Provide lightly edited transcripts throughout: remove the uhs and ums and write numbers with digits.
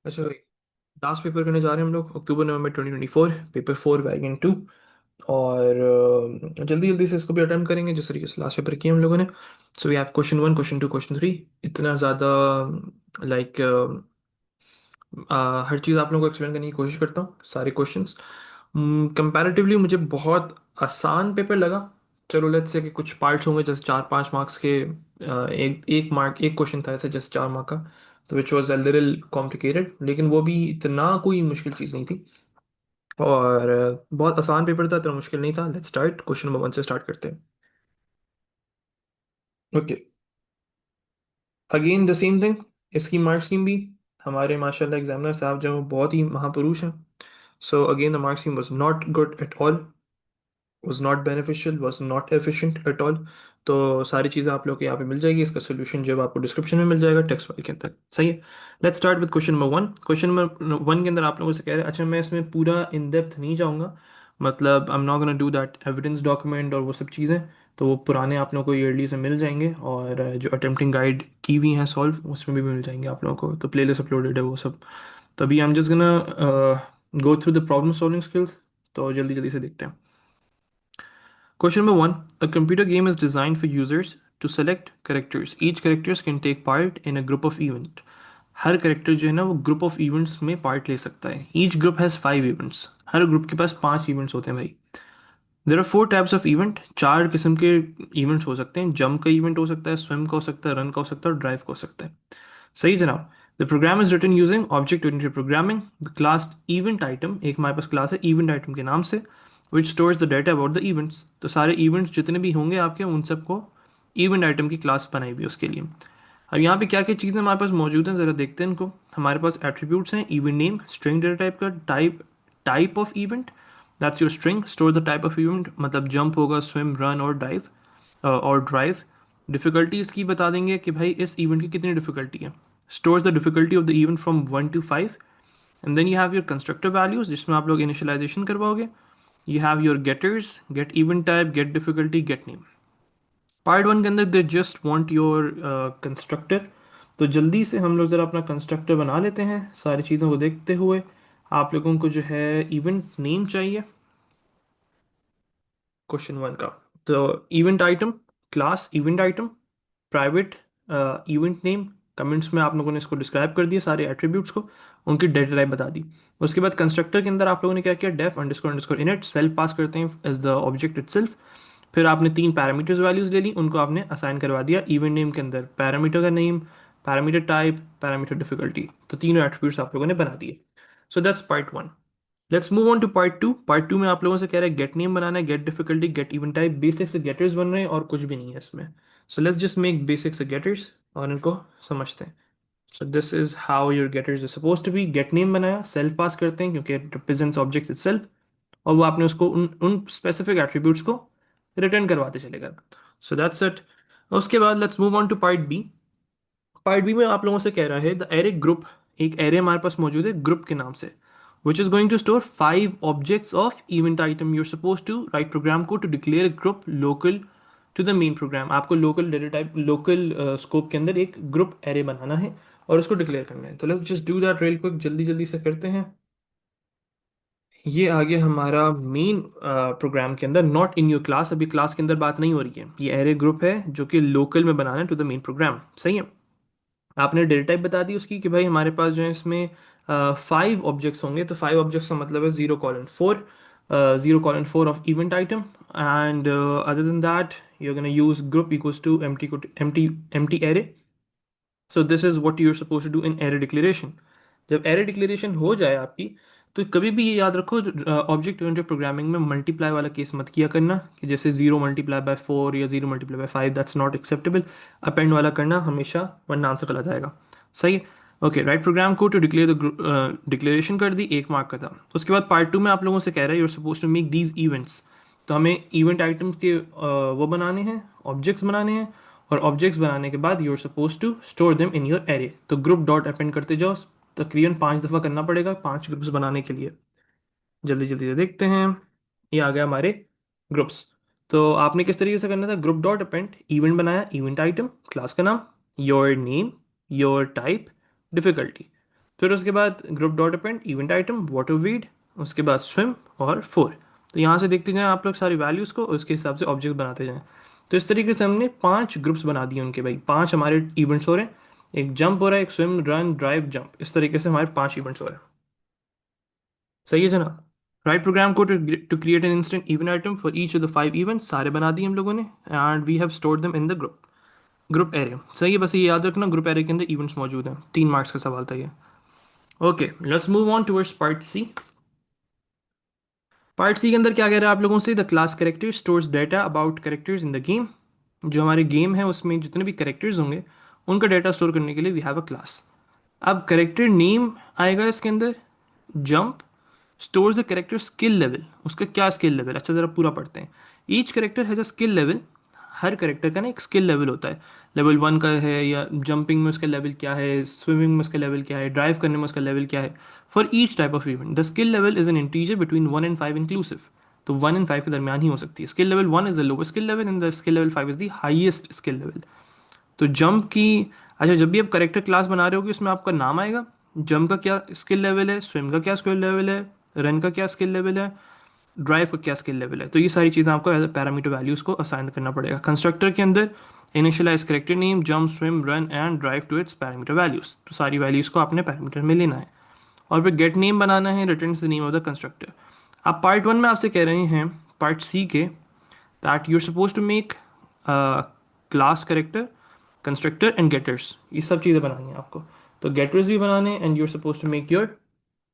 अच्छा भाई, last paper करने जा रहे हैं हम लोग अक्टूबर नवंबर 2024, पेपर 4 वैरिएंट 2। और जल्दी जल्दी से इसको भी अटेम्प्ट करेंगे जिस तरीके से लास्ट पेपर किए हम लोगों ने। So we have question 1, question 2, question 3। इतना ज़्यादा लाइक हर चीज़ आप लोगों को एक्सप्लेन करने की कोशिश करता हूँ, सारे क्वेश्चंस। कंपैरेटिवली मुझे बहुत आसान पेपर लगा। चलो लेट्स से कि कुछ पार्ट्स होंगे जैसे 4-5 मार्क्स के। एक एक मार्क एक क्वेश्चन था ऐसे जैसे 4 मार्क का, तो which was a little complicated, लेकिन वो भी इतना कोई मुश्किल चीज़ नहीं थी। और बहुत आसान पेपर था, इतना मुश्किल नहीं था। लेट्स स्टार्ट, क्वेश्चन नंबर 1 से स्टार्ट करते हैं। Okay, again the same thing. इसकी मार्क स्कीम भी, हमारे माशाल्लाह एग्जामिनर साहब जो हैं, वो बहुत ही महापुरुष हैं। So again the mark scheme was not good at all, was not beneficial, was not efficient at all। तो सारी चीज़ें आप लोग को यहाँ पे मिल जाएगी, इसका सोल्यूशन जब आपको डिस्क्रिप्शन में मिल जाएगा टेक्स्ट फाइल के अंदर। सही है। Let's start with question number 1। Question number 1 के अंदर आप लोगों से कह रहे हैं, अच्छा मैं इसमें पूरा इन डेप्थ नहीं जाऊँगा, मतलब I am not gonna do that evidence document और वो सब चीज़ें। तो वो पुराने आप लोगों को ईयरली से मिल जाएंगे, और जो अटेम्प्टिंग गाइड की हुई हैं सॉल्व, उसमें भी मिल जाएंगे आप लोगों को, तो प्लेलिस्ट अपलोडेड है वो सब। तो अभी I am just gonna go through the problem solving skills. तो जल्दी जल्दी से देखते हैं। Question number one. A computer game is designed for users to select characters. Each characters can take part in a group of event. हर character जो है ना वो ग्रुप ऑफ इवेंट्स में पार्ट ले सकता है। Each group has 5 events. हर ग्रुप के पास 5 इवेंट्स होते हैं भाई। There are 4 types of event. 4 किस्म के इवेंट्स हो सकते हैं। जंप का इवेंट हो सकता है, स्विम का हो सकता है, रन का हो सकता है, और ड्राइव का हो सकता है। सही जनाब। The program is written using object oriented programming. The class event item, एक हमारे पास क्लास है इवेंट आइटम के नाम से, which stores the data about the events. तो सारे इवेंट्स जितने भी होंगे आपके, उन सबको इवेंट आइटम की क्लास बनाई हुई है उसके लिए। अब यहाँ पे क्या क्या चीज़ें हमारे पास मौजूद हैं, ज़रा देखते हैं इनको। हमारे पास एट्रीब्यूट्स हैं, event name string data type का, type type of event, that's your string. Store the type of event, मतलब जंप होगा, स्विम, रन और डाइव और ड्राइव। डिफिकल्टी इसकी बता देंगे कि भाई इस इवेंट की कितनी डिफिकल्टी है। Stores the difficulty of the event from 1 to 5। And then you have your constructor values जिसमें आप लोग इनिशियलाइजेशन करवाओगे। You have your getters, get event type, get difficulty, get name. Part 1 के अंदर they just want your constructor. तो जल्दी से हम लोग ज़रा अपना कंस्ट्रक्टर बना लेते हैं सारी चीज़ों को देखते हुए। आप लोगों को जो है इवेंट नेम चाहिए क्वेश्चन 1 का। तो event item, class event item, private event name. Comments में आप लोगों ने इसको डिस्क्राइब कर दिया सारे एट्रीब्यूट्स को, उनकी डेटा टाइप बता दी। उसके बाद कंस्ट्रक्टर के अंदर आप लोगों ने क्या किया, def underscore underscore init, self pass करते हैं एज द ऑब्जेक्ट इटसेल्फ। फिर आपने 3 पैरामीटर्स वैल्यूज ले ली, उनको आपने असाइन करवा दिया इवेंट नेम के अंदर, पैरामीटर का name, parameter type, parameter difficulty. तो तीनों एट्रीब्यूट्स आप लोगों ने बना दिए। So that's part 1। Let's move on to part 2। Part 2 में आप लोगों से कह रहे हैं गेट नेम बनाना है, get difficulty, get event type. Basic से गेटर्स बन रहे हैं और कुछ भी नहीं है इसमें। So let's just make basic से गेटर्स और इनको समझते हैं। So this is how your getters is suppose to be. Get name बनाया, सेल्फ पास करते हैं क्योंकि इट रिप्रेजेंट्स ऑब्जेक्ट इटसेल्फ, और वो आपने उसको उन स्पेसिफिक एट्रीब्यूट्स को रिटर्न करवाते चलेगा। So that's it. उसके बाद let's move on to part B. Part B में आप लोगों से कह रहा है द एरे ग्रुप। एक एरे हमारे पास मौजूद है ग्रुप के नाम से, which is going to store 5 objects of event item. You're suppose to write program को to declare group local to the main program. आपको local data type, local scope के अंदर एक ग्रुप एरे बनाना है और उसको डिक्लेयर करना है। तो let's just do that real quick, जल्दी जल्दी से करते हैं। ये आ गया हमारा मेन प्रोग्राम के अंदर, नॉट इन योर क्लास। अभी क्लास के अंदर बात नहीं हो रही है, ये एरे ग्रुप है जो कि लोकल में बनाना है टू द मेन प्रोग्राम। सही है। आपने डेटा टाइप बता दी उसकी कि भाई हमारे पास जो है इसमें 5 ऑब्जेक्ट्स होंगे। तो 5 ऑब्जेक्ट्स का मतलब है 0:4, 0:4 of event item. And other than that you are gonna use group equals to empty array. So this is what you are suppose to do in array declaration. जब एरे डिक्लेरेशन हो जाए आपकी, तो कभी भी ये याद रखो, ऑब्जेक्ट ओरिएंटेड प्रोग्रामिंग में मल्टीप्लाई वाला केस मत किया करना कि जैसे 0 × 4 या 0 × 5, दैट्स नॉट एक्सेप्टेबल। अपेंड वाला करना हमेशा, वरना आंसर गलत आएगा। सही है। ओके, राइट प्रोग्राम को टू डिक्लेयर द डिक्लेरेशन कर दी, 1 मार्क का था। उसके बाद पार्ट 2 में आप लोगों से कह रहा है you're suppose to make these events. तो हमें इवेंट आइटम्स के वो बनाने हैं, ऑब्जेक्ट्स बनाने हैं, और ऑब्जेक्ट्स बनाने के बाद you're suppose to store them in your array. तो ग्रुप डॉट अपेंड करते जाओ, तकरीबन 5 दफ़ा करना पड़ेगा 5 ग्रुप्स बनाने के लिए। जल्दी जल्दी से देखते हैं। ये आ गया हमारे ग्रुप्स। तो आपने किस तरीके से करना था, ग्रुप डॉट अपेंड इवेंट बनाया, इवेंट आइटम, क्लास का नाम, your name, your type, difficulty. फिर उसके बाद group dot append event item water weed, उसके बाद स्विम और 4। तो यहाँ से देखते जाएं आप लोग सारी वैल्यूज़ को, उसके हिसाब से ऑब्जेक्ट बनाते जाएं। तो इस तरीके से हमने 5 ग्रुप्स बना दिए उनके भाई, 5 हमारे इवेंट्स हो रहे हैं। एक जंप हो रहा है, एक स्विम, रन, ड्राइव, जंप, इस तरीके से हमारे 5 इवेंट्स हो रहे हैं। सही है जनाब। राइट प्रोग्राम को to create an instant event item for each of the 5 events, सारे बना दिए हम लोगों ने, and we have stored them in the group array. सही है, बस ये याद रखना ग्रुप एरे के अंदर इवेंट्स मौजूद हैं। 3 मार्क्स का सवाल था ये। Okay, let's move on towards part C. Part C के अंदर क्या कह रहा है आप लोगों से, the class character stores data about characters in the game. जो हमारे गेम है उसमें जितने भी कैरेक्टर्स होंगे उनका डेटा स्टोर करने के लिए वी हैव अ क्लास। अब कैरेक्टर नेम आएगा इसके अंदर। Jump stores the character skill level, उसका क्या स्किल लेवल, अच्छा ज़रा पूरा पढ़ते हैं। Each character has a skill level, her character का ना एक स्किल लेवल होता है। लेवल 1 का है, या जंपिंग में उसका लेवल क्या है, स्विमिंग में उसका लेवल क्या है, ड्राइव करने में उसका लेवल क्या है। For each type of event the skill level is an integer between 1 and 5 inclusive. तो 1 and 5 के दरमियान ही हो सकती है। Skill level 1 is the lowest skill level and the skill level 5 is the highest skill level. तो jump की, अच्छा जब भी आप करेक्टर क्लास बना रहे हो उसमें आपका नाम आएगा, जंप का क्या स्किल लेवल है, स्विम का क्या स्किल लेवल है, रन का क्या स्किल लेवल है, ड्राइव का क्या स्किल लेवल है। तो ये सारी चीज़ें आपको एज ए पैरामीटर वैल्यूज को असाइन करना पड़ेगा। कंस्ट्रक्टर के अंदर initialize character name, jump, swim, run and drive to its parameter values. तो सारी वैल्यूज को आपने पैरामीटर में लेना है। और फिर गेट नेम बनाना है, return the name of the constructor. अब पार्ट 1 में आपसे कह रहे हैं, पार्ट सी के, that you are suppose to make class character, constructor and getters, ये सब चीज़ें बनानी है आपको। तो गेटर्स भी बनाने, and you are suppose to make your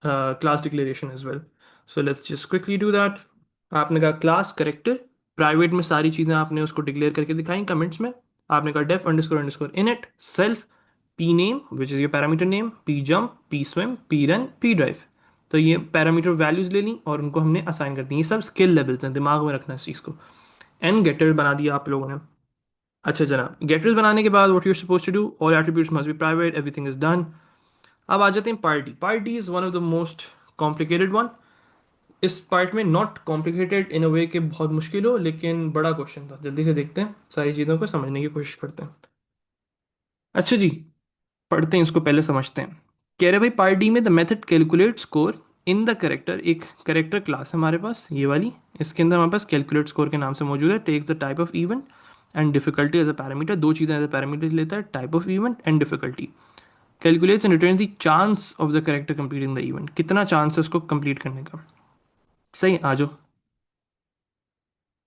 class declaration as well. So let's just quickly do that. आपने कहा क्लास करेक्टर, प्राइवेट में सारी चीज़ें आपने उसको डिक्लेयर करके दिखाई कमेंट्स में। आपने कहा def underscore underscore init self P name which is your parameter name, P jump, P swim, P run, P drive. तो ये पैरामीटर वैल्यूज ले ली और उनको हमने असाइन कर दी। ये सब स्किल लेवल्स हैं, दिमाग में रखना इस चीज़ को। एंड गेटर बना दिया आप लोगों ने। अच्छा जनाब, गेटर्स बनाने के बाद what you suppose to do, all attributes must be private, everything is done. अब आ जाते हैं part D. Part D is one of the most complicated one. इस पार्ट में not complicated in a way कि बहुत मुश्किल हो, लेकिन बड़ा क्वेश्चन था। जल्दी से देखते हैं, सारी चीज़ों को समझने की कोशिश करते हैं। अच्छा जी, पढ़ते हैं इसको, पहले समझते हैं। कह रहे भाई पार्ट डी में the method calculate score in the character, एक करेक्टर क्लास है हमारे पास ये वाली। इसके अंदर हमारे पास कैलकुलेट स्कोर के नाम से मौजूद है। Takes the type of event and difficulty as a parameter, दो चीज़ें एज अ पैरामीटर लेता है, type of event and difficulty. Calculates and return the chance of the character completing the event, कितना चांस है उसको कंप्लीट करने का। सही, आ जाओ।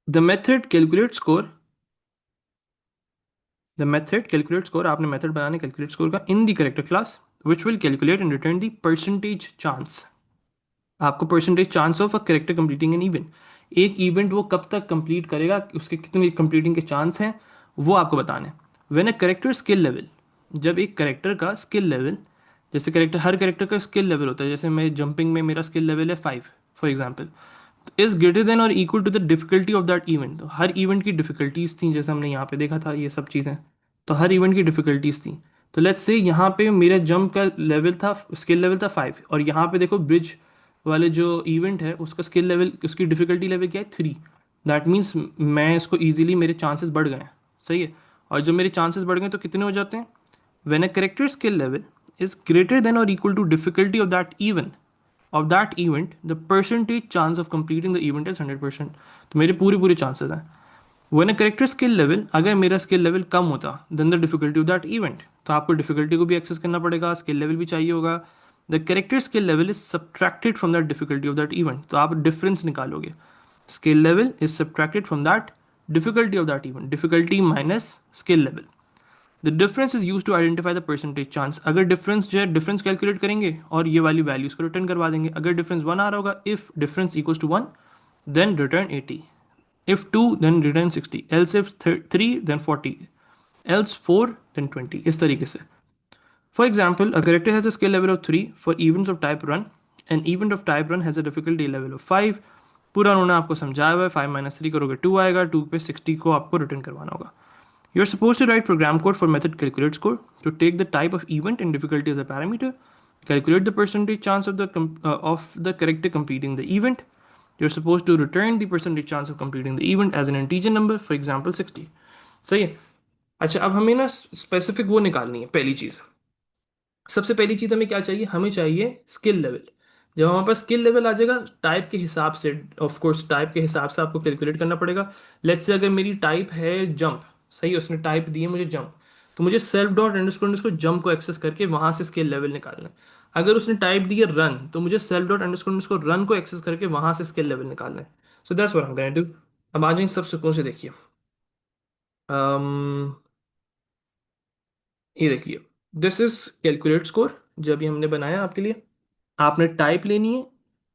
The method calculate score, the method calculate score, आपने मेथड बनाने कैलकुलेट स्कोर का in the character class which will calculate and return the percentage chance. आपको percentage chance of a character completing an event, एक event वो कब तक complete करेगा, उसके कितने कंप्लीटिंग के चांस हैं, वो आपको बताना है। When a character skill level, जब एक करेक्टर का स्किल लेवल, जैसे करेक्टर, हर करेक्टर का स्किल लेवल होता है। जैसे मैं जंपिंग में मेरा स्किल लेवल है 5 for example, is greater than और equal to the difficulty of that event. तो हर इवेंट की डिफिकल्टीज थी, जैसे हमने यहाँ पे देखा था ये सब चीज़ें। तो हर इवेंट की डिफिकल्टीज थी। तो लेट्स से यहाँ पे मेरा जंप का लेवल था, स्किल लेवल था 5, और यहाँ पे देखो ब्रिज वाले जो इवेंट है उसका स्किल लेवल, उसकी डिफिकल्टी लेवल क्या है, 3। दैट मीन्स मैं इसको ईजिली, मेरे चांसेस बढ़ गए हैं। सही है। और जब मेरे चांसेस बढ़ गए तो कितने हो जाते हैं, when a character skill level is greater than और equal to difficulty of that event, the percentage chance of completing the event is 100%। तो मेरे पूरे पूरे चांसेस हैं। When a character skill level, अगर मेरा स्किल लेवल कम होता than the difficulty of that event, तो आपको डिफिकल्टी को भी एक्सेस करना पड़ेगा, स्किल लेवल भी चाहिए होगा। The character skill level is subtracted from that difficulty of that event, तो आप डिफरेंस निकालोगे। Skill level is subtracted from that difficulty of that event, difficulty minus skill level. The difference is use to identify the percentage chance. अगर difference जो है, difference calculate करेंगे और ये वाली वैल्यूज को रिटर्न करवा देंगे। अगर डिफरेंस 1 आ रहा होगा, if difference equals to 1 then return 80, if 2 then return 60, else if 3 then 40, else 4 then 20, इस तरीके से। For example, a character has a skill level of 3 for events of type run, an event of type run has a difficulty level of 5। पूरा उन्होंने आपको समझाया हुआ है। 5 minus 3 करोगे 2 आएगा, 2 पे 60 को आपको रिटर्न करवाना होगा। You are suppose to write program code for method calculate score to take the type of event and difficulty as a parameter, calculate the percentage chance of the character completing the event. You're supposed to return the percentage chance of completing the event as an integer number, for example 60। सही है। अच्छा, अब हमें ना specific वो निकालनी है, पहली चीज़ सबसे पहली चीज हमें क्या चाहिए, हमें चाहिए स्किल लेवल। जब हमारे पास स्किल लेवल आ जाएगा टाइप के हिसाब से, ऑफ कोर्स टाइप के हिसाब से आपको कैलकुलेट करना पड़ेगा। लेट्स से अगर मेरी टाइप है जंप, सही है, उसने टाइप दी है मुझे जंप, तो मुझे self dot underscore underscore jump को एक्सेस करके वहां से स्किल लेवल निकालना है। अगर उसने टाइप दी है रन, तो मुझे self dot underscore underscore run को एक्सेस करके वहां से स्किल लेवल निकालना है। So that's what I am going to do. अब आ जाएंगे सब सुकून से देखिए। um, ये देखिए, दिस इज कैलकुलेट स्कोर जो अभी हमने बनाया आपके लिए। आपने टाइप लेनी है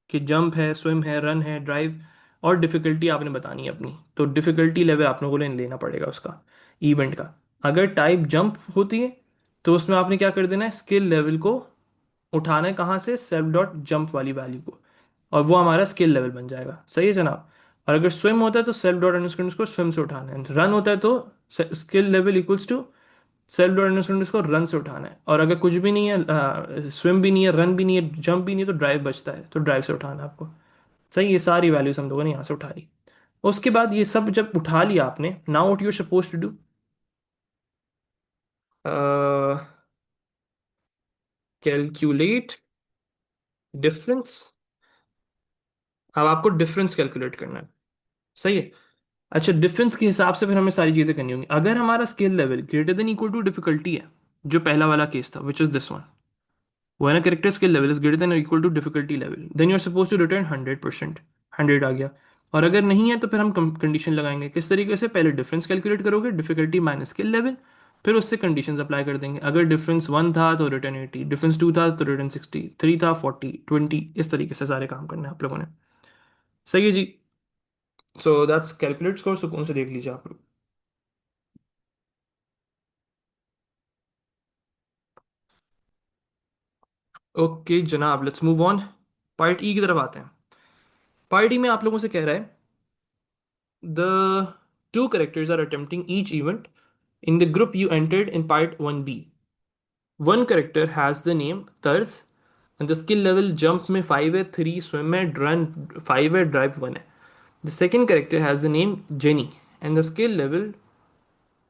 कि जंप है, स्विम है, रन है, ड्राइव, और डिफिकल्टी आपने बतानी है अपनी। तो डिफिकल्टी लेवल आप लोगों को लेना पड़ेगा उसका, इवेंट का। अगर टाइप जंप होती है तो उसमें आपने क्या कर देना है, स्किल लेवल को उठाना है कहाँ से, सेल्फ डॉट जंप वाली वैल्यू को, और वो हमारा स्किल लेवल बन जाएगा। सही है जनाब। और अगर स्विम होता है तो सेल्फ डॉट अंडरस्कोर उसको स्विम से उठाना है। रन होता है तो skill level equals to self dot underscore इसको रन से उठाना है। और अगर कुछ भी नहीं है, स्विम भी नहीं है, रन भी नहीं है, जंप भी नहीं है, तो ड्राइव बचता है, तो ड्राइव से उठाना है आपको। सही, ये सारी वैल्यूज हम लोगों ने यहाँ से उठा ली। उसके बाद ये सब जब उठा लिया आपने, now what you suppose to do, calculate difference. अब आपको डिफरेंस कैलकुलेट करना है। सही है। अच्छा, डिफरेंस के हिसाब से फिर हमें सारी चीजें करनी होंगी। अगर हमारा skill level greater than equal to difficulty है, जो पहला वाला केस था which is this one, when a character skill level is greater than or equal to difficulty level, then you're supposed to return 100%। 100 आ गया। और अगर नहीं है तो फिर हम कंडीशन लगाएंगे किस तरीके से, पहले डिफरेंस कैलकुलेट करोगे, डिफिकल्टी माइनस स्किल लेवल, फिर उससे कंडीशंस अप्लाई कर देंगे। अगर डिफरेंस 1 था तो रिटर्न 80, डिफरेंस 2 था तो रिटर्न 60, 3 था 40, 20, इस तरीके से सारे काम करने हैं आप लोगों ने। सही है जी। सो दैट्स कैलकुलेट स्कोर, सुकून से देख लीजिए आप लोग। ओके जनाब, लेट्स मूव ऑन। पार्ट ई की तरफ आते हैं। पार्ट ई में आप लोगों से कह रहा है, the two characters are attempting each event in the group you entered in part 1b. One character has the name Tarz and the skill level jump में 5 है, 3 swim है, run 5 है, drive 1 है. The second character has the name Jenny and the skill level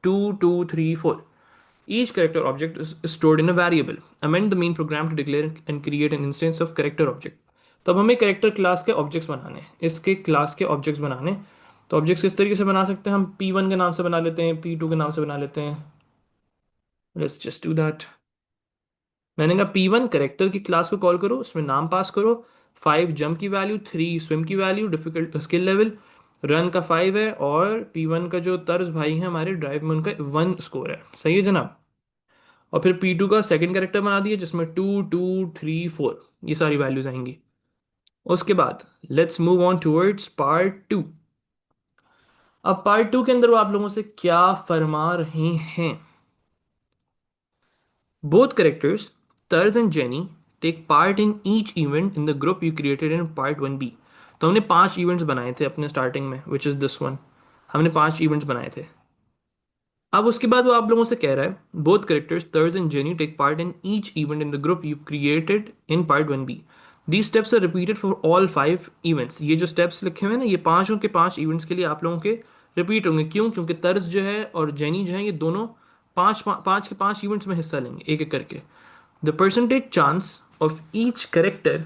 2, 2, 3, 4. Each character object is stored in a variable. Amend the main program to declare and create an instance of character object. तब हमें character class के objects बनाने हैं, इसके class के objects बनाने हैं। तो ऑब्जेक्ट्स किस तरीके से बना सकते हैं, हम P1 के नाम से बना लेते हैं, P2 के नाम से बना लेते हैं। Let's just do that. मैंने कहा P1 कैरेक्टर की क्लास को कॉल करो, उसमें नाम पास करो, 5 जंप की वैल्यू, 3 स्विम की value, difficult skill level, run का 5 है, और P1 का जो तर्ज भाई है हमारे ड्राइव में, उनका 1 स्कोर है। सही है जनाब। और फिर P2 का सेकंड कैरेक्टर बना दिया जिसमें 2, 2, 3, 4 ये सारी वैल्यूज आएंगी। उसके बाद let's move on towards part two. अब पार्ट टू के अंदर वो आप लोगों से क्या फरमा रहे हैं, both characters Tarz and Jenny take part in each event in the group you created in part 1b। तो हमने 5 इवेंट्स बनाए थे अपने स्टार्टिंग में, विच इज दिस वन। हमने 5 इवेंट्स बनाए थे। अब उसके बाद वो आप लोगों से कह रहा है, both characters Tarz and Jenny take part in each event in the group you created in part 1b। These steps are repeated for all 5 events. ये जो स्टेप्स लिखे हुए हैं ना, ये पांचों के 5 इवेंट्स के लिए आप लोगों के रिपीट होंगे। क्यों? क्योंकि तर्ज जो है और जेनी जो है, ये दोनों पांच के 5 इवेंट्स में हिस्सा लेंगे एक एक करके। The percentage chance of each character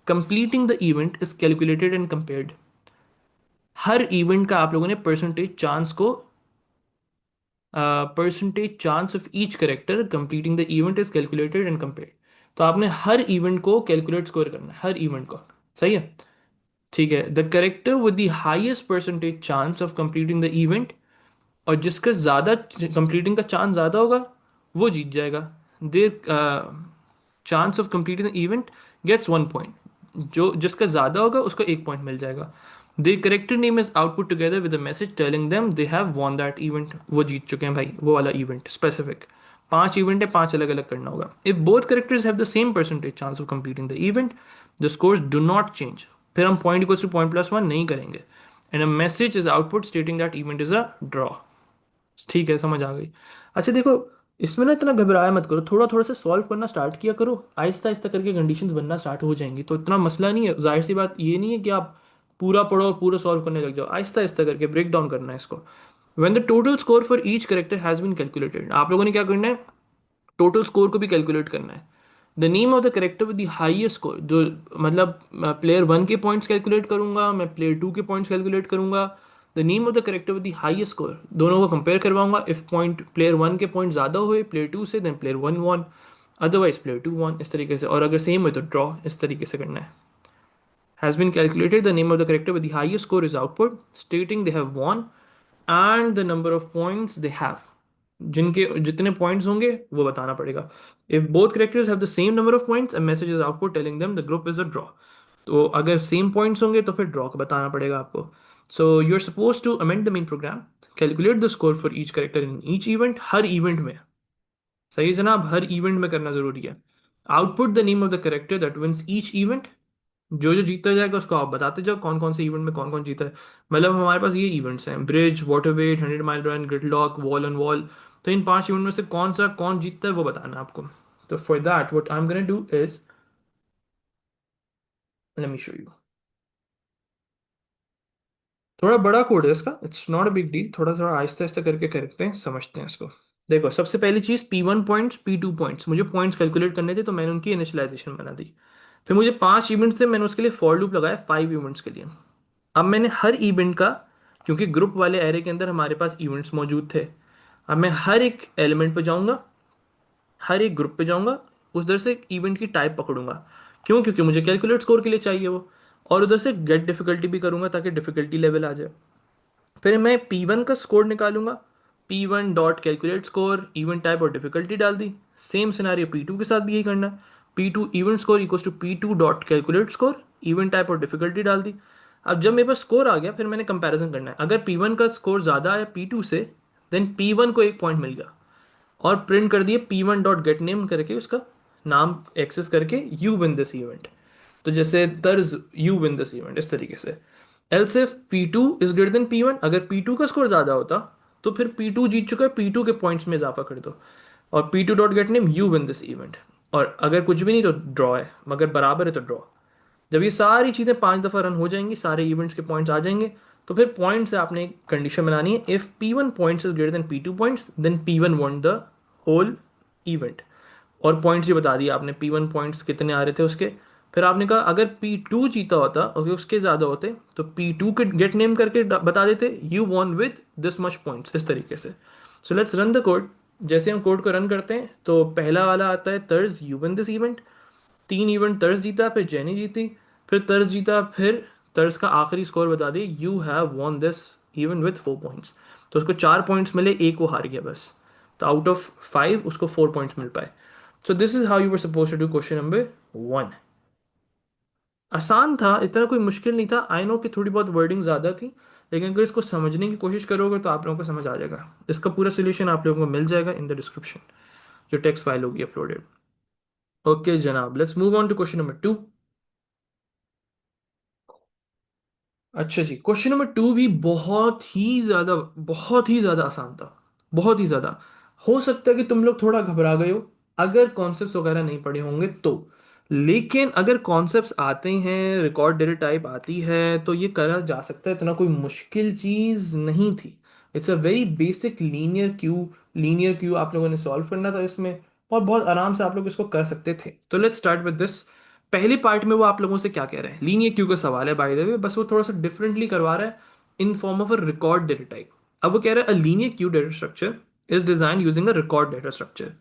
completing the event is calculated and compared. Her event का आप लोगों ने परसेंटेज चांस को, percentage chance of each character completing the event is calculated and compared. तो आपने हर इवेंट को कैलकुलेट स्कोर करना है, हर इवेंट को। सही है। ठीक है, the character with the highest percentage chance of completing the event, और जिसका ज़्यादा कंप्लीटिंग का चांस ज़्यादा होगा वो जीत जाएगा। Their chance of completing the event gets 1 point. जो जिसका ज़्यादा होगा उसको 1 पॉइंट मिल जाएगा। Their character name is output together with a message telling them they have won that event. वो जीत चुके हैं भाई, वो वाला इवेंट स्पेसिफिक। 5 इवेंट है, 5 अलग अलग करना होगा। If both characters have the same percentage chance of completing the event, the scores do not change. फिर हम point equals two point plus 1 नहीं करेंगे। And a message is output stating that event is a draw. ठीक है, समझ आ गई। अच्छा देखो, इसमें ना इतना घबराया मत करो, थोड़ा थोड़ा से सॉल्व करना स्टार्ट किया करो, आहिस्ता आहिस्ता करके कंडीशंस बनना स्टार्ट हो जाएंगी। तो इतना मसला नहीं है, जाहिर सी बात ये नहीं है कि आप पूरा पढ़ो और पूरा सॉल्व करने लग जाओ। आहिस्ता आहिस्ता करके ब्रेक डाउन करना है इसको। When the total score for each character has been calculated, आप लोगों ने क्या करना है, टोटल स्कोर को भी कैलकुलेट करना है। The name of the character with the highest score, जो मतलब प्लेयर वन के पॉइंट्स कैलकुलेट करूंगा, मैं प्लेयर टू के पॉइंट्स कैलकुलेट करूंगा। The name of the character with the highest score, दोनों को कंपेयर करवाऊंगा। इफ पॉइंट प्लेयर वन के पॉइंट ज़्यादा हुए प्लेयर टू से, then player one won, otherwise player two won, इस तरीके से। और अगर सेम हुए तो ड्रॉ, इस तरीके से करना है। Has been calculated, the name of the character with the highest score is output, stating they have won and the number of points they have. जिनके जितने पॉइंट्स होंगे वो बताना पड़ेगा। If both characters have the same number of points, a message is output telling them the group is a draw. तो अगर same points होंगे तो फिर ड्रॉ का बताना पड़ेगा आपको। So you are suppose to amend the main program, calculate the score for each character in each event, हर इवेंट में। सही है जनाब, हर इवेंट में करना जरूरी है। Output the name of the character that wins each event, जो जो जीतता जाएगा उसको आप बताते जाओ कौन कौन से इवेंट में कौन कौन जीता है। मतलब हमारे पास ये इवेंट्स हैं, bridge, water weight, 100 mile run, gridlock, wall on wall. तो इन पांच इवेंट में से कौन सा कौन जीतता है वो बताना है आपको। तो for that what I am gonna do is, let me show you. थोड़ा बड़ा कोड है इसका, it's not a big deal, थोड़ा थोड़ा आहिस्ता आहिस्ता करके करते हैं, समझते हैं इसको। देखो सबसे पहली चीज, P1 पॉइंट्स, P2 पॉइंट्स, मुझे पॉइंट्स कैलकुलेट करने थे तो मैंने उनकी इनिशियलाइजेशन बना दी। फिर मुझे 5 इवेंट्स थे, मैंने उसके लिए फॉर लूप लगाया 5 इवेंट्स के लिए। अब मैंने हर इवेंट का, क्योंकि ग्रुप वाले एरे के अंदर हमारे पास इवेंट्स मौजूद थे, अब मैं हर एक एलिमेंट पे जाऊंगा, हर एक ग्रुप पे जाऊंगा, उधर से एक इवेंट की टाइप पकड़ूंगा। क्यों? क्योंकि मुझे कैलकुलेट स्कोर के लिए चाहिए वो। और उधर से गेट डिफिकल्टी भी करूंगा ताकि डिफिकल्टी लेवल आ जाए। फिर मैं P1 का स्कोर निकालूंगा, P1 dot calculate score, event type और डिफिकल्टी डाल दी। सेम सिनारियो P2 के साथ भी यही करना है। P2 event score equals to P2 dot calculate score, event type और डिफिकल्टी डाल दी। अब जब मेरे पास स्कोर आ गया, फिर मैंने कंपैरिजन करना है। अगर P1 का स्कोर ज़्यादा आया P2 से, देन P1 को एक पॉइंट मिल गया। और प्रिंट कर दिए P1 डॉट गेट नेम करके, उसका नाम एक्सेस करके, यू विन दिस इवेंट। तो जैसे तर्ज, यू विन दिस इवेंट, इस तरीके से। Else if P2 is greater then P1, अगर P2 का स्कोर ज्यादा होता तो फिर P2 जीत चुका है, P2 के पॉइंट्स में इजाफा कर दो। और P2 dot gate name, you win this event. और अगर कुछ भी नहीं तो ड्रॉ है, मगर बराबर है तो ड्रॉ। जब ये सारी चीज़ें 5 दफ़ा रन हो जाएंगी, सारे इवेंट्स के पॉइंट्स आ जाएंगे, तो फिर पॉइंट से आपने एक कंडीशन बनानी है, if P1 points is greater than P2 points, then P1 want the whole event. और पॉइंट्स ही बता दिया आपने, P1 पॉइंट्स कितने आ रहे थे उसके। फिर आपने कहा अगर P2 जीता होता, ओके, उसके ज़्यादा होते, तो P2 के गेट नेम करके बता देते, you won with this much points, इस तरीके से। So let's run the code. जैसे हम कोड को रन करते हैं तो पहला वाला आता है तर्ज, you win this event. 3 event तर्ज जीता, फिर जेनी जीती, फिर तर्ज जीता, फिर तर्ज का आखिरी स्कोर बता दिए, you have von this even with 4 points. तो उसको 4 पॉइंट्स मिले, एक वो हार गया बस। तो आउट ऑफ 5 उसको 4 पॉइंट्स मिल पाए। So this is how you were suppose to do question number 1। आसान था, इतना कोई मुश्किल नहीं था। आई नो कि थोड़ी बहुत वर्डिंग ज़्यादा थी, लेकिन अगर इसको समझने की कोशिश करोगे तो आप लोगों को समझ आ जाएगा। इसका पूरा सोल्यूशन आप लोगों को मिल जाएगा इन द डिस्क्रिप्शन, जो टेक्स्ट फाइल होगी अपलोडेड। ओके जनाब, let's move on to question number 2। अच्छा जी, क्वेश्चन नंबर 2 भी बहुत ही ज्यादा आसान था। बहुत ही ज्यादा। हो सकता है कि तुम लोग थोड़ा घबरा गए हो अगर कॉन्सेप्ट्स वगैरह नहीं पढ़े होंगे तो। लेकिन अगर कॉन्सेप्ट्स आते हैं, रिकॉर्ड डेटा टाइप आती है, तो ये करा जा सकता है, इतना कोई मुश्किल चीज नहीं थी। It's a very basic linear Q. Linear Q आप लोगों ने सॉल्व करना था इसमें, और बहुत आराम से आप लोग इसको कर सकते थे। तो लेट्स स्टार्ट विद दिस। पहले पार्ट में वो आप लोगों से क्या कह रहे हैं, लीनियर क्यू का सवाल है बाय द वे, बस वो थोड़ा सा डिफरेंटली करवा रहा है, in form of a record data type. अब वो कह रहा है a linear queue data structure is design using a record data structure.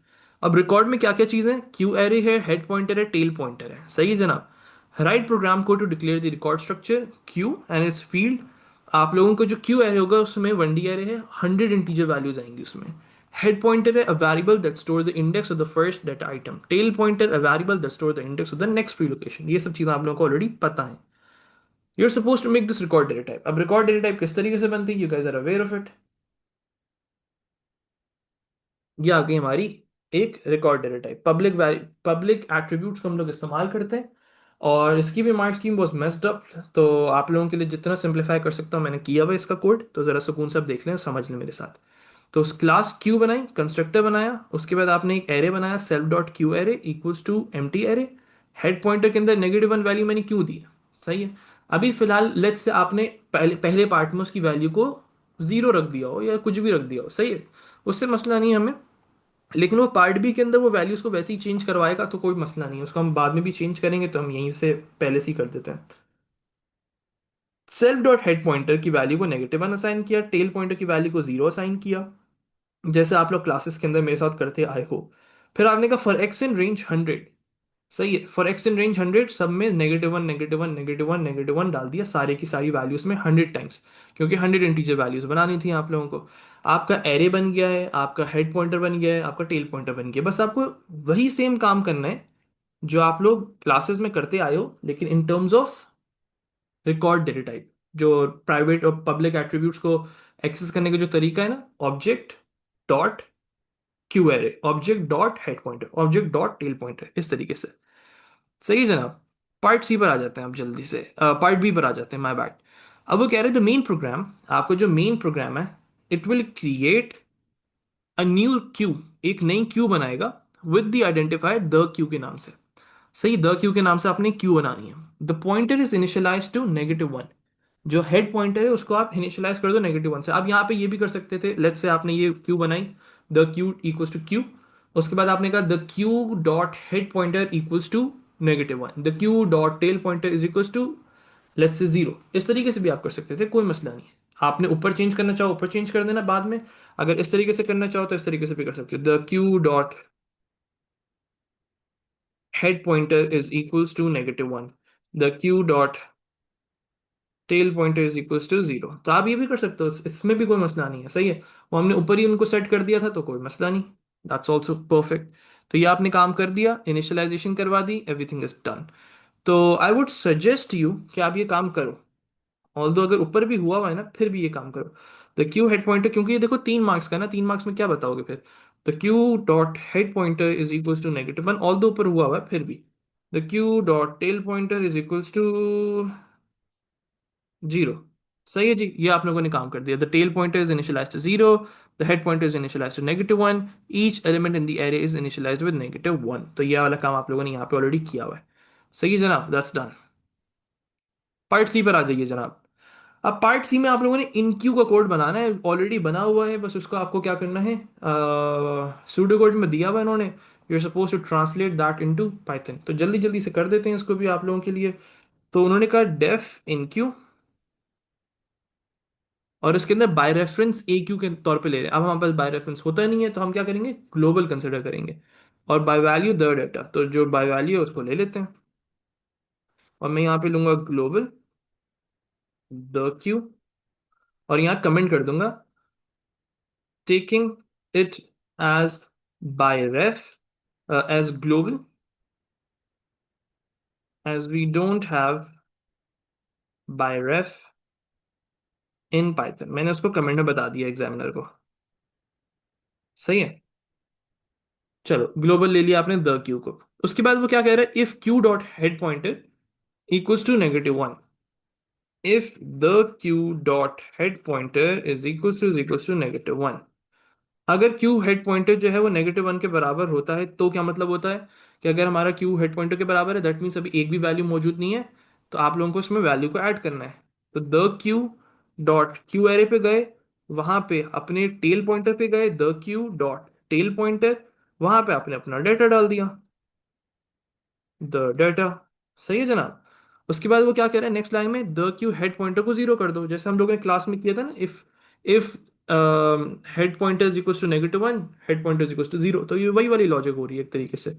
अब रिकॉर्ड में क्या क्या चीजें, क्यू एरे है, हेड पॉइंटर है, टेल पॉइंटर है, सही है जनाब। राइट प्रोग्राम को to declare the record structure queue and its field. आप लोगों को जो क्यू एरे होगा उसमें 1D एरे है, 100 इंटीजर वैल्यूज आएंगी उसमें। Head pointer है a variable that store the index of the first data item. Tail pointer a variable that store the index of the next free location. ये सब चीज़ें आप लोगों को ऑलरेडी पता है। You're supposed to make this record data type. अब record data type किस तरीके से बनती है, you guys are aware of it. ये आ गई हमारी एक record data type. Public attributes को हम लोग इस्तेमाल करते हैं, और इसकी भी mark scheme was messed up. तो आप लोगों के लिए जितना सिंप्लीफाई कर सकता हूँ मैंने किया हुआ इसका कोड, तो ज़रा सुकून से आप देख लें और समझ लें मेरे साथ। तो उस क्लास क्यू बनाई, कंस्ट्रक्टर बनाया, उसके बाद आपने एक एरे बनाया, self dot queue array equals to empty array. Head pointer के अंदर -1 वैल्यू मैंने क्यों दी है, सही है। अभी फिलहाल लेट्स से आपने पहले पहले पार्ट में उसकी वैल्यू को 0 रख दिया हो या कुछ भी रख दिया हो, सही है, उससे मसला नहीं है हमें। लेकिन वो पार्ट बी के अंदर वो वैल्यूज को वैसे ही चेंज करवाएगा, तो कोई मसला नहीं है, उसको हम बाद में भी चेंज करेंगे, तो हम यहीं से पहले से ही कर देते हैं। सेल्फ डॉट हेड पॉइंटर की वैल्यू को -1 असाइन किया, टेल पॉइंटर की वैल्यू को 0 असाइन किया, जैसे आप लोग क्लासेस के अंदर मेरे साथ करते आए हो। फिर आपने कहा फॉर एक्स इन रेंज 100, सही है, फॉर एक्स इन रेंज 100 सब में -1 -1 -1 -1 डाल दिया, सारे की सारी वैल्यूज में 100 टाइम्स, क्योंकि 100 इंटीजर वैल्यूज बनानी थी आप लोगों को। आपका एरे बन गया है, आपका हेड पॉइंटर बन गया है, आपका टेल पॉइंटर बन गया है। बस आपको वही सेम काम करना है जो आप लोग क्लासेस में करते आए हो, लेकिन in terms of record data type. जो प्राइवेट और पब्लिक एट्रीब्यूट्स को एक्सेस करने का जो तरीका है ना, object dot queue array, object dot head pointer, object dot tail pointer, इस तरीके से। सही है जनाब। पार्ट सी पर आ जाते हैं अब जल्दी से, पार्ट बी पर आ जाते हैं, माय बैड। अब वो कह रहे हैं द मेन प्रोग्राम, आपको जो मेन प्रोग्राम है, it will create a new Q, एक नई क्यू बनाएगा with the identifier the Q के नाम से। सही, द क्यू के नाम से आपने क्यू बनानी है। The pointer is initialize to -1, जो हेड पॉइंटर है उसको आप इनिशियलाइज कर दो -1 से। आप यहाँ पे ये भी कर सकते थे, लेट्स से आपने ये क्यू बनाई, the queue equals to queue, उसके बाद आपने कहा the queue dot head pointer equals to -1, the queue dot tail pointer is equals to let's say 0। इस तरीके से भी आप कर सकते थे, कोई मसला नहीं है। आपने ऊपर चेंज करना चाहो ऊपर चेंज कर देना बाद में, अगर इस तरीके से करना चाहो तो इस तरीके से भी कर सकते हो, the queue dot head pointer is equals to -1, the q dot tail pointer is equals to 0। तो आप ये भी कर सकते हो, इसमें भी कोई मसला नहीं है, सही है। वो हमने ऊपर ही उनको सेट कर दिया था, तो कोई मसला नहीं, दैट्स ऑल्सो परफेक्ट। तो ये आपने काम कर दिया, इनिशियलाइजेशन करवा दी, एवरीथिंग इज डन। तो आई वुड सजेस्ट यू कि आप ये काम करो, ऑल्दो अगर ऊपर भी हुआ है ना, फिर भी ये काम करो। द क्यू हेड पॉइंटर, क्योंकि ये देखो 3 मार्क्स का ना, 3 मार्क्स में क्या बताओगे फिर। The queue dot head pointer is equals to -1, although ऊपर हुआ है फिर भी। The queue dot tail pointer is equals to 0। सही है जी, ये आप लोगों ने काम कर दिया। The tail pointer is initialized to 0, the head pointer is initialized to -1, each element in the array is initialized with -1। तो ये वाला काम आप लोगों ने यहाँ पे ऑलरेडी किया हुआ है। सही है जनाब, दैट्स डन। पार्ट सी पर आ जाइए जनाब। अब पार्ट सी में आप लोगों ने इन क्यू का कोड बनाना है, ऑलरेडी बना हुआ है, बस उसको आपको क्या करना है, सूडो कोड में दिया हुआ है इन्होंने, you are suppose to translate that into Python. तो जल्दी जल्दी से कर देते हैं इसको भी आप लोगों के लिए। तो उन्होंने कहा डेफ इन क्यू, और उसके अंदर बाय रेफरेंस ए क्यू के तौर पे ले रहे हैं। अब हमारे पास बाय रेफरेंस होता नहीं है, तो हम क्या करेंगे, ग्लोबल कंसिडर करेंगे, और बाय वैल्यू द डाटा, तो जो बाय वैल्यू है उसको ले लेते हैं। और मैं यहाँ पे लूंगा ग्लोबल द क्यू, और यहाँ कमेंट कर दूंगा taking it as by ref, as global, as we don't have by ref in Python। मैंने उसको कमेंट में बता दिया एग्जामिनर को। सही है, चलो ग्लोबल ले लिया आपने द क्यू को। उसके बाद वो क्या कह रहा है, if queue dot head pointer equals to -1, if the queue dot head pointer is equals to -1, अगर क्यू हेड पॉइंटर जो है वो -1 के बराबर होता है, तो क्या मतलब होता है कि अगर हमारा क्यू हेड पॉइंटर के बराबर है, दैट मीन्स अभी एक भी वैल्यू मौजूद नहीं है, तो आप लोगों को इसमें वैल्यू को ऐड करना है। तो the queue dot queue array पे गए, वहां पे अपने टेल पॉइंटर पे गए, the queue dot tail pointer, वहां पे आपने अपना डेटा डाल दिया, द डाटा। सही है जनाब। उसके बाद वो क्या कह रहा है नेक्स्ट लाइन में, द क्यू हेड पॉइंटर को 0 कर दो, जैसे हम लोगों ने क्लास में किया था ना, if head pointer is equal to -1, head pointer is equal to 0। तो ये वही वाली लॉजिक हो रही है एक तरीके से,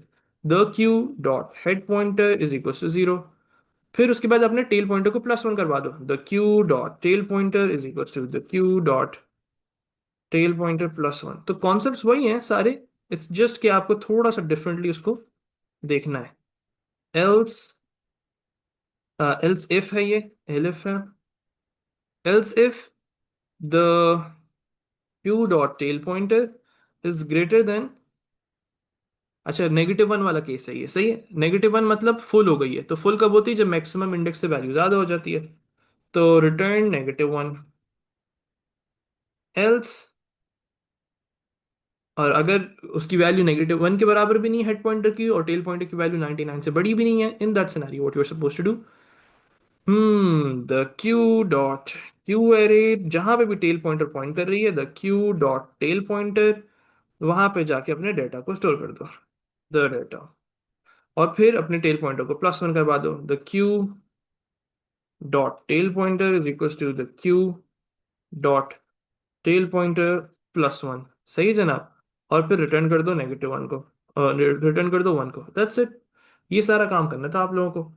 the queue dot head pointer is equal to 0। फिर उसके बाद अपने टेल पॉइंटर को +1 करवा दो, the queue dot tail pointer is equal to the queue dot tail pointer +1। तो कॉन्सेप्ट्स वही हैं सारे, इट्स जस्ट कि आपको थोड़ा सा डिफरेंटली उसको देखना है। एल्स, एल्स इफ है, ये एलिफ है। Else if the queue dot tail pointer is greater than, अच्छा -1 वाला केस है ये, सही है। -1 मतलब फुल हो गई है, तो फुल कब होती है, जब मैक्सिमम इंडेक्स से वैल्यू ज्यादा हो जाती है। तो रिटर्न -1 एल्स, और अगर उसकी वैल्यू -1 के बराबर भी नहीं है हेड पॉइंटर की, और टेल पॉइंटर की वैल्यू 99 से बड़ी भी नहीं है, in that scenario what you are suppose to do, the queue dot queue array, जहां पे भी टेल पॉइंटर पॉइंट कर रही है, the queue dot tail pointer वहां पे जाके अपने डेटा को स्टोर कर दो, द डेटा। और फिर अपने टेल पॉइंटर को +1 करवा दो, the queue dot tail pointer is equal to the queue dot tail pointer +1। सही है जनाब। और फिर रिटर्न कर दो -1 को, रिटर्न कर दो 1 को, दैट्स इट। ये सारा काम करना था आप लोगों को।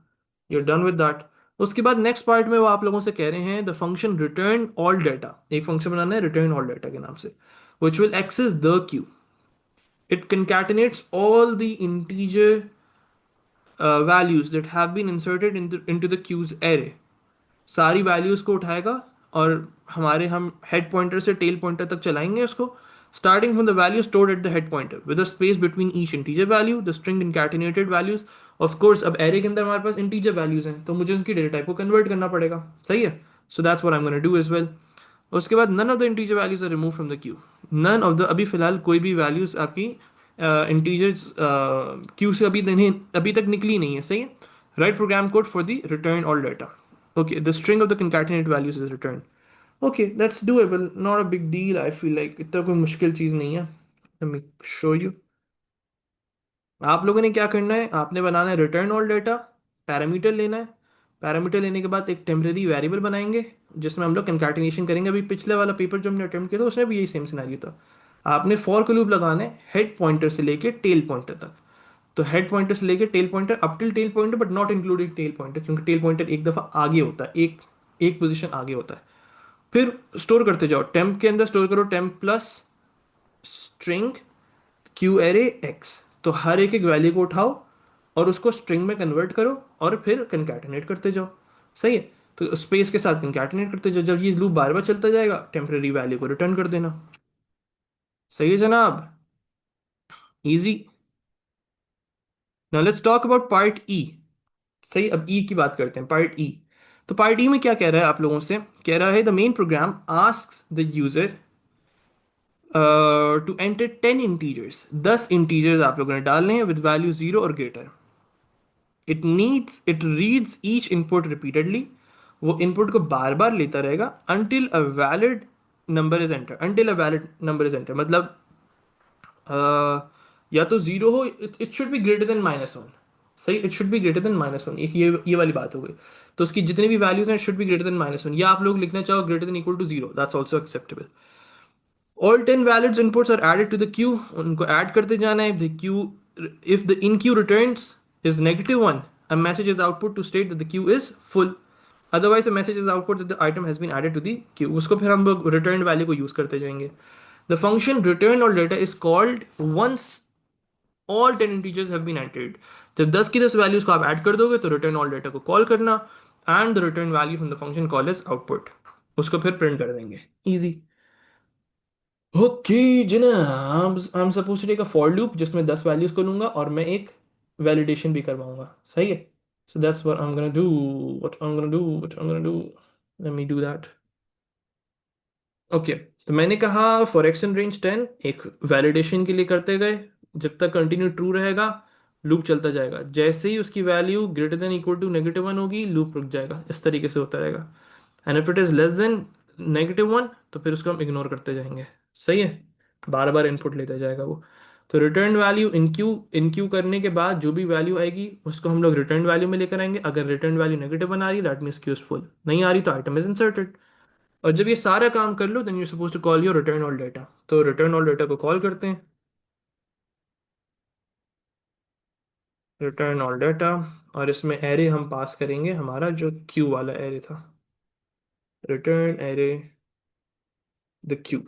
You done with that. उसके बाद नेक्स्ट पार्ट में वो आप लोगों से कह रहे हैं the function return all data, एक फंक्शन बनाना है रिटर्न ऑल डाटा के नाम से, which will access the queue. It concatenates all the integer values that have been inserted into the queues array. सारी वैल्यूज को उठाएगा और हमारे हम हेड पॉइंटर से टेल पॉइंटर तक चलाएंगे उसको, starting from the value stored at the head pointer with a space between each integer value the string concatenated values. Of course अब एरे के अंदर हमारे पास इंटीजर वैल्यूज हैं तो मुझे उनकी डेटा टाइप को कन्वर्ट करना पड़ेगा। सही है। So that's what I am gonna do as well. उसके बाद none of the integer values are remove from the queue. None of the, अभी फिलहाल कोई भी वैल्यूज आपकी इंटीजर्स क्यू से अभी तक निकली नहीं है। सही है। Write program code for the return all data. Okay, the string of the concatenate values is returned. Okay, that's doable. Not a big deal. I feel like इतना कोई मुश्किल चीज़ नहीं है। Let me show you. आप लोगों ने क्या करना है, आपने बनाना है रिटर्न ऑल डाटा, पैरामीटर लेना है। पैरामीटर लेने के बाद एक टेम्परेरी वेरिएबल बनाएंगे जिसमें हम लोग कंकैटिनेशन करेंगे। अभी पिछले वाला पेपर जो हमने अटेम्प्ट किया था उसमें भी यही सेम सिनेरियो था। आपने फॉर का लूप लगाना है हेड पॉइंटर से लेके टेल पॉइंटर तक। तो हेड पॉइंटर से लेके tail pointer up till tail pointer but not including tail pointer, क्योंकि टेल पॉइंटर एक दफ़ा आगे होता है, एक एक पोजीशन आगे होता है। फिर स्टोर करते जाओ, टेम्प के अंदर स्टोर करो temp plus string Q array x. तो हर एक एक वैल्यू को उठाओ और उसको स्ट्रिंग में कन्वर्ट करो और फिर कंकैटिनेट करते जाओ। सही है। तो स्पेस के साथ कंकैटिनेट करते जाओ, जब ये लूप बार बार चलता जाएगा टेम्परेरी वैल्यू को रिटर्न कर देना। सही है जनाब। Easy. Now let's talk about part E. सही, अब ई की बात करते हैं, पार्ट ई। तो पार्ट ई में क्या कह रहा है आप लोगों से, कह रहा है the main program asks the user to enter 10 integers, 10 integers आप लोगों ने डालने हैं विद वैल्यू 0 और greater. It reads each input repeatedly. वो इनपुट को बार बार लेता रहेगा until a valid number is entered, until a valid number is entered मतलब या तो जीरो हो, it should be greater than -1। सही, it should be greater than -1, एक ये वाली बात हो गई। तो उसकी जितनी भी वैल्यूज हैं शुड बी ग्रेटर देन -1, या आप लोग लिखना चाहो greater than equal to 0, that's also acceptable. All 10 valid inputs are added to the queue, उनको ऐड करते जाना है। If the in queue returns is -1, a message is output to state that the queue is full. Otherwise a message is output that the item has been added to the queue। उसको फिर हम लोग return value को use करते जाएंगे। The function return all data is called once all 10 integers have been entered। जब 10 की 10 values को आप ऐड कर दोगे तो रिटर्न ऑल डाटा को कॉल करना, and the return value from the function call is output, उसको फिर प्रिंट कर देंगे। इजी। ओके जनाब, I am suppose to take a for loop जिसमें 10 वैल्यूज को लूंगा और मैं एक वैलिडेशन भी करवाऊंगा। सही है। So that's what I am gonna do, what I am gonna do, what I am gonna do. Let me do that. Okay, तो मैंने कहा फॉर एक्स इन रेंज 10 एक वैलिडेशन के लिए करते गए। जब तक कंटिन्यू ट्रू रहेगा लूप चलता जाएगा, जैसे ही उसकी value greater than equal to -1 होगी लूप रुक जाएगा। इस तरीके से होता रहेगा। And if it is less than -1 तो फिर उसको हम इग्नोर करते जाएंगे। सही है। बार बार इनपुट लेता जाएगा वो। तो रिटर्न वैल्यू इन क्यू करने के बाद जो भी वैल्यू आएगी उसको हम लोग रिटर्न वैल्यू में लेकर आएंगे। अगर रिटर्न वैल्यू -1 आ रही that means Q is full, नहीं आ रही तो आइटम इज इंसर्टेड। और जब ये सारा काम कर लो then you suppose to call your return all data. तो रिटर्न ऑल डाटा को कॉल करते हैं, रिटर्न ऑल डाटा। और इसमें एरे हम पास करेंगे हमारा जो क्यू वाला एरे था, रिटर्न एरे द क्यू।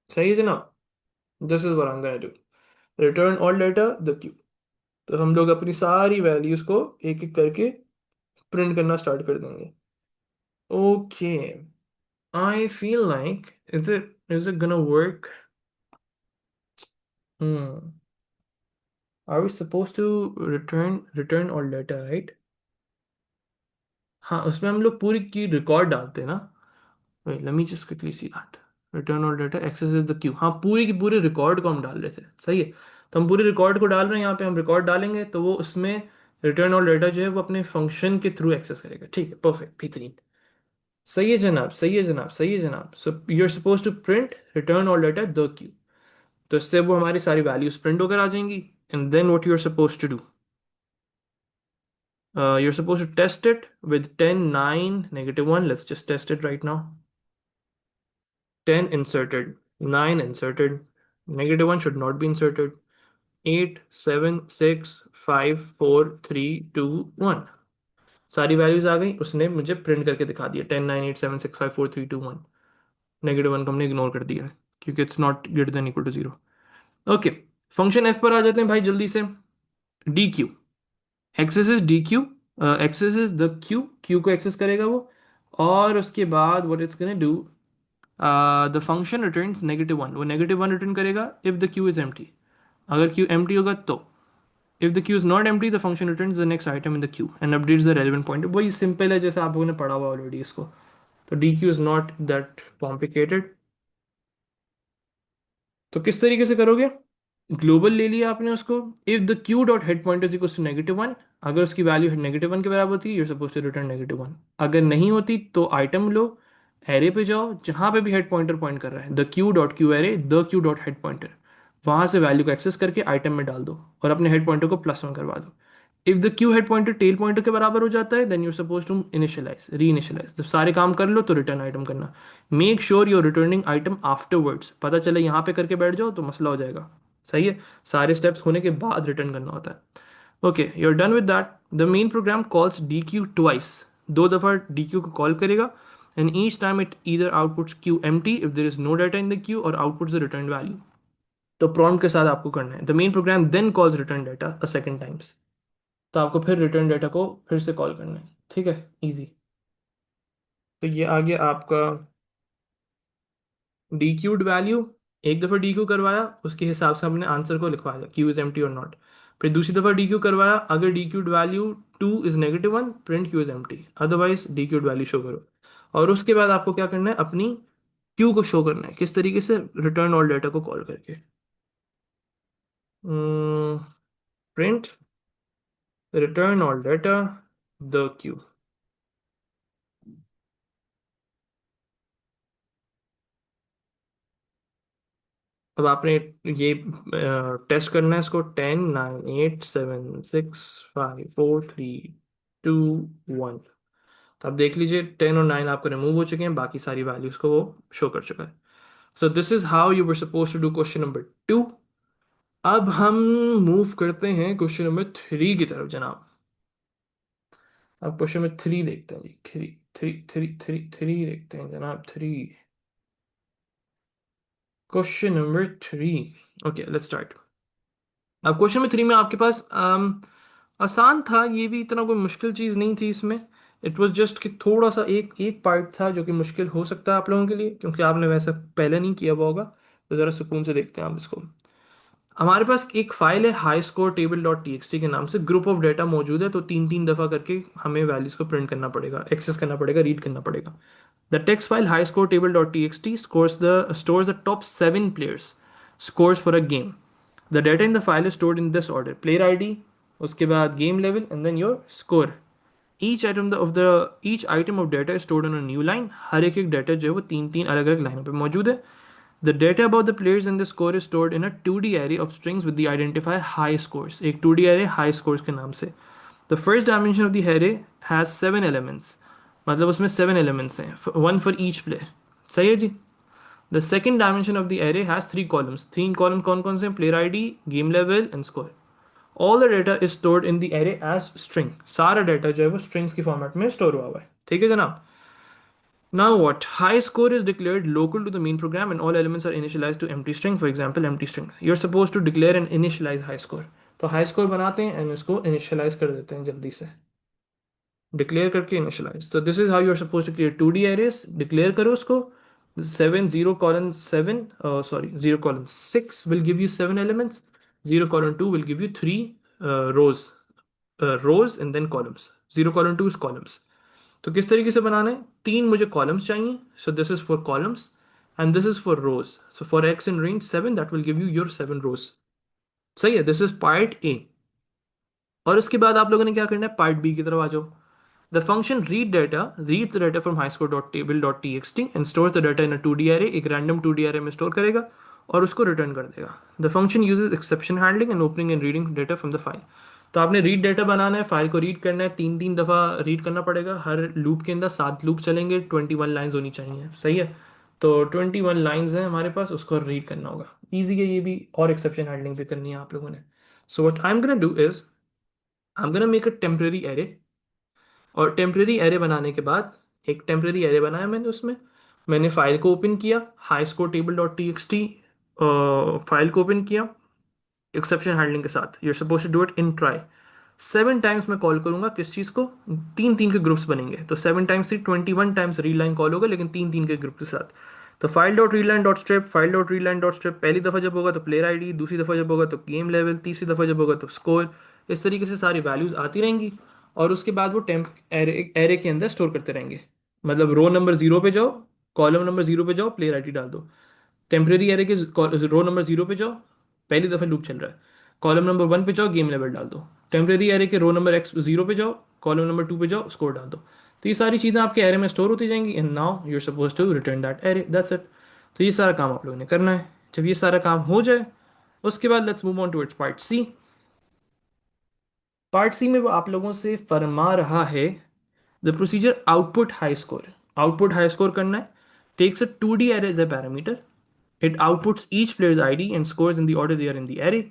सही है जनाब। This is what I am gonna do, return all data the queue. तो हम लोग अपनी सारी वैल्यूज को एक एक करके प्रिंट करना स्टार्ट कर देंगे। Okay, I feel like is it gonna work. Hmm, are we suppose to return all data right. हाँ, उसमें हम लोग पूरी की रिकॉर्ड डालते हैं ना। Wait let me just quickly see that. Return all data accesses the queue, हाँ पूरी की पूरी रिकॉर्ड को हम डाल रहे थे। सही है। तो हम पूरी रिकॉर्ड को डाल रहे हैं, यहाँ पे हम रिकॉर्ड डालेंगे तो वो उसमें रिटर्न ऑल डाटा जो है वो अपने फंक्शन के थ्रू एक्सेस करेगा। ठीक है, परफेक्ट, बेहतरीन। सही है जनाब, सही है जनाब, सही है जनाब। So you are suppose to print return all data the queue. तो इससे वो हमारी सारी वैल्यूज प्रिंट होकर आ जाएंगी। And then what you are suppose to do, you're supposed to test it with 10, 9, -1. Let's just test it right now. 10 inserted, 9 inserted, -1 should not be inserted. 8, 7, 6, 5, 4, 3, 2, 1. सारी values आ गई, उसने मुझे प्रिंट करके दिखा दिया 10, 9, 8, 7, 6, 5, 4, 3, 2, 1। -1 को हमने इग्नोर कर दिया है क्योंकि it's not greater than equal to 0। Okay, function F पर आ जाते हैं भाई जल्दी से। Dequeue, accesses dequeue, accesses the queue, queue को एक्सेस करेगा वो। और उसके बाद what it's gonna do, the function returns -1, वो -1 रिटर्न करेगा if the queue is empty. अगर क्यू एम्प्टी होगा तो, if the queue is not empty the function returns the next item in the Q and updates the relevant pointer. वही simple है जैसे आप लोगों ने पढ़ा हुआ ऑलरेडी इसको। तो D Q is not that complicated. तो किस तरीके से करोगे, ग्लोबल ले लिया आपने उसको। If the queue dot head pointer is equal to -1, अगर उसकी वैल्यू -1 के बराबर होती है, यूर सपोज टू रिटर्न -1। अगर नहीं होती तो आइटम लो, एरे पे जाओ, जहां पे भी हेड पॉइंटर पॉइंट कर रहा है, the queue dot queue array, the queue dot head pointer, वहां से वैल्यू को एक्सेस करके आइटम में डाल दो और अपने हेड पॉइंटर को +1 करवा दो। If the queue head pointer tail pointer के बराबर हो जाता है, then you're suppose to initialize, reinitialize. जब सारे काम कर लो तो रिटर्न आइटम करना। Make sure you're returning item afterwards, पता चले यहाँ पे करके बैठ जाओ तो मसला हो जाएगा। सही है, सारे स्टेप्स होने के बाद रिटर्न करना होता है। Okay, you are done with that. The main program calls dequeue twice, दो दफा डी क्यू को कॉल करेगा। And each time it either outputs queue empty if there is no data in the queue, और outputs the return value. तो prompt के साथ आपको करना है। The main program then calls return data a second times, तो आपको फिर रिटर्न डाटा को फिर से कॉल करना है। ठीक है, इजी। तो ये आ गया आपका डी क्यूड वैल्यू। एक दफ़ा डी क्यू करवाया, उसके हिसाब से हमने आंसर को लिखवाया क्यू इज एम्प्टी और नॉट। फिर दूसरी दफ़ा डी क्यू करवाया, अगर D cued value 2 is -1, print Q is empty, otherwise D cued value show करो। और उसके बाद आपको क्या करना है, अपनी क्यू को शो करना है। किस तरीके से, रिटर्न ऑल डाटा को कॉल करके। Print return all data the Q. अब आपने ये टेस्ट करना है इसको। 10, 9, 8, 7, 6, 5, 4, 3, 2, 1। तो आप देख लीजिए 10 और 9 आपको रिमूव हो चुके हैं, बाकी सारी वैल्यूज को वो शो कर चुका है। So this is how you were suppose to do question number 2। अब हम मूव करते हैं क्वेश्चन नंबर 3 की तरफ जनाब। अब क्वेश्चन नंबर 3 देखते हैं जी। Three three three three three देखते हैं जनाब, 3। Question number 3। Okay, let's start. अब क्वेश्चन नंबर 3 में आपके पास आसान था, ये भी इतना कोई मुश्किल चीज़ नहीं थी इसमें। इट वाज जस्ट कि थोड़ा सा एक एक पार्ट था जो कि मुश्किल हो सकता है आप लोगों के लिए, क्योंकि आपने वैसा पहले नहीं किया हुआ होगा। तो ज़रा सुकून से देखते हैं आप इसको। हमारे पास एक फाइल है high score table dot t x T के नाम से, ग्रुप ऑफ डेटा मौजूद है। तो 3-3 दफ़ा करके हमें वैल्यूज़ को प्रिंट करना पड़ेगा, एक्सेस करना पड़ेगा, रीड करना पड़ेगा। The text file high score table dot t x T stores the top 7 players scores for a game. The data in the file is stored in this order: player ID, उसके बाद game level, and then your score. Each item of data is stored on a new line. हर एक एक data जो है वो 3-3 अलग अलग लाइनों पे मौजूद है। The data about the players in the score is stored in a 2D array of strings with the identifier high scores. एक 2D array high scores के नाम से। The first dimension of the array has 7 elements, मतलब उसमें 7 elements हैं, one for each player। सही है जी। The second dimension of the array has 3 columns। 3 column कौन कौन से हैं, player ID, game level and score। All the data is stored in the array as string। सारा डाटा जो है वो strings की फॉर्मेट में स्टोर हुआ हुआ है। ठीक है जनाब। Now what? High score is declared local to the main program and all elements are initialized to empty string. For example, empty string. You're supposed to declare and initialize high score. तो high score बनाते हैं and इसको initialize कर देते हैं जल्दी से। Declare करके इनिशियलाइज। तो this is how you are suppose to create 2D arrays. Declare करो उसको। 7 0:7 sorry 0:6 will give you 7 elements। 0:2 will give you 3 rows and then columns। 0:2 is columns। तो किस तरीके से बनाना है, 3 मुझे कॉलम्स चाहिए, so this is for columns and this is for rows. So for x in range 7 that will give you your 7 rows। सही है, this is part A. और उसके बाद आप लोगों ने क्या करना है, पार्ट बी की तरफ आ जाओ। The function read data reads data from high score dot table dot t x T and stores the data in a 2D array। एक रैंडम 2D array में स्टोर करेगा और उसको रिटर्न कर देगा। The function uses exception handling and opening and reading data from the file. तो आपने read data बनाना है, फाइल को रीड करना है, 3 3 दफ़ा रीड करना पड़ेगा। हर लूप के अंदर 7 लूप चलेंगे, 21 लाइन्स होनी चाहिए, सही है। तो 21 लाइन्स हैं हमारे पास, उसको रीड करना होगा। ईजी है ये भी, और एक्सेप्शन हैंडलिंग भी करनी है आप लोगों ने। So what I am gonna do is I am gonna make a temporary array. और टेम्परेरी एरे बनाने के बाद, एक टेम्परेरी एरे बनाया मैंने, उसमें मैंने फाइल को ओपन किया, high score table dot t x t file को ओपन किया एक्सेप्शन हैंडलिंग के साथ। You're suppose to do it in try. 7 times मैं कॉल करूंगा किस चीज़ को, 3 3 के ग्रुप्स बनेंगे, तो 7 times 3 21 times read line call होगा, लेकिन 3 3 के ग्रुप के साथ। तो file dot read line dot strip, file dot read line dot strip, पहली दफ़ा जब होगा तो प्लेयर आईडी, दूसरी दफ़ा जब होगा तो गेम लेवल, तीसरी दफ़ा जब होगा तो स्कोर। इस तरीके से सारी वैल्यूज़ आती रहेंगी, और उसके बाद वो टेम्प एरे के अंदर स्टोर करते रहेंगे। मतलब रो नंबर 0 पे जाओ, कॉलम नंबर 0 पे जाओ, प्लेयर आईडी डाल दो। टेम्परेरी एरे के रो नंबर 0 पे जाओ, पहली दफ़ा लूप चल रहा है, कॉलम नंबर 1 पे जाओ, गेम लेवल डाल दो। टेम्परेरी एरे के रो नंबर एक्स 0 पे जाओ, कॉलम नंबर 2 पे जाओ, स्कोर डाल दो। तो ये सारी चीज़ें आपके एरे में स्टोर होती जाएंगी, and now you are suppose to return that array, that's it. तो ये सारा काम आप लोगों ने करना है। जब ये सारा काम हो जाए, उसके बाद let's move on to its part C. Part C में वो आप लोगों से फरमा रहा है the procedure output high score. Output high score करना है। Takes a 2D array as a parameter. It outputs each player's ID and scores in the order they are in the array.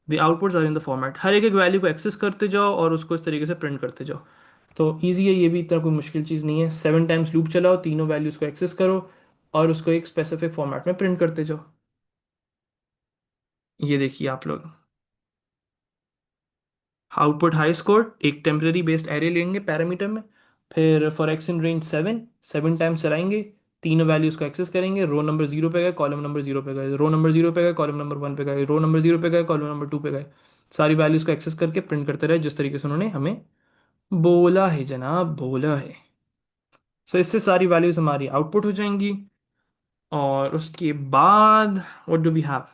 The outputs are in the format. हर एक एक value को access करते जाओ और उसको इस तरीके से प्रिंट करते जाओ। तो ईजी है ये भी, इतना कोई मुश्किल चीज़ नहीं है। 7 टाइम्स लूप चलाओ, तीनों वैल्यूज़ को एक्सेस करो और उसको एक स्पेसिफिक फॉर्मेट में प्रिंट करते जाओ। ये देखिए आप लोग, आउटपुट हाई स्कोर, एक टेम्परेरी बेस्ड एरे लेंगे पैरामीटर में, फिर for x in range 7 times चलाएंगे, तीनों वैल्यूज को एक्सेस करेंगे। रो नंबर 0 पे गए, कॉलम नंबर 0 पे गए, रो नंबर 0 पे गए, कॉलम नंबर 1 पे गए, रो नंबर 0 पे गए, कॉलम नंबर 2 पे गए। सारी वैल्यूज को एक्सेस करके प्रिंट करते रहे जिस तरीके से उन्होंने हमें बोला है, जनाब बोला है। सो इससे सारी वैल्यूज हमारी आउटपुट हो जाएंगी। और उसके बाद व्हाट डू वी हैव,